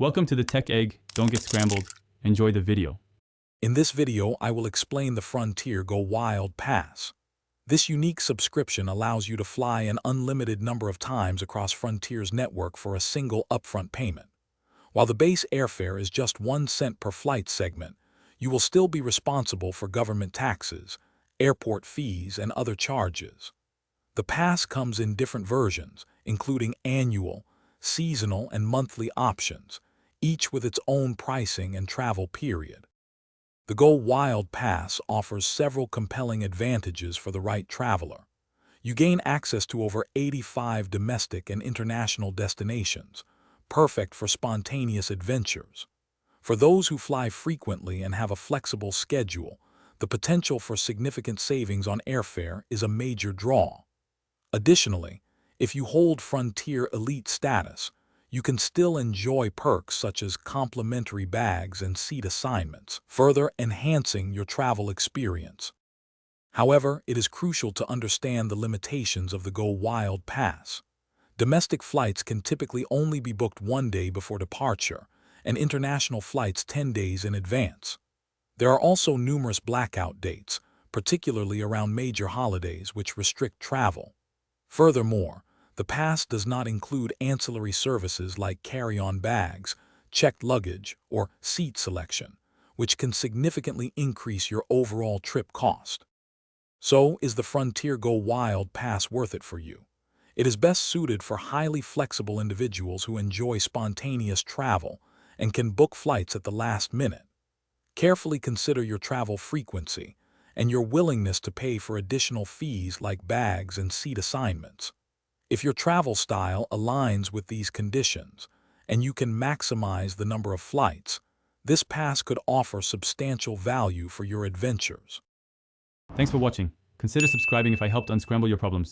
Welcome to the Tech Egg. Don't get scrambled. Enjoy the video. In this video, I will explain the Frontier Go Wild Pass. This unique subscription allows you to fly an unlimited number of times across Frontier's network for a single upfront payment. While the base airfare is just 1 cent per flight segment, you will still be responsible for government taxes, airport fees, and other charges. The pass comes in different versions, including annual, seasonal, and monthly options, each with its own pricing and travel period. The Go Wild Pass offers several compelling advantages for the right traveler. You gain access to over 85 domestic and international destinations, perfect for spontaneous adventures. For those who fly frequently and have a flexible schedule, the potential for significant savings on airfare is a major draw. Additionally, if you hold Frontier Elite status, you can still enjoy perks such as complimentary bags and seat assignments, further enhancing your travel experience. However, it is crucial to understand the limitations of the Go Wild Pass. Domestic flights can typically only be booked 1 day before departure, and international flights 10 days in advance. There are also numerous blackout dates, particularly around major holidays, which restrict travel. Furthermore, the pass does not include ancillary services like carry-on bags, checked luggage, or seat selection, which can significantly increase your overall trip cost. So, is the Frontier Go Wild Pass worth it for you? It is best suited for highly flexible individuals who enjoy spontaneous travel and can book flights at the last minute. Carefully consider your travel frequency and your willingness to pay for additional fees like bags and seat assignments. If your travel style aligns with these conditions and you can maximize the number of flights, this pass could offer substantial value for your adventures. Thanks for watching. Consider subscribing if I helped unscramble your problems.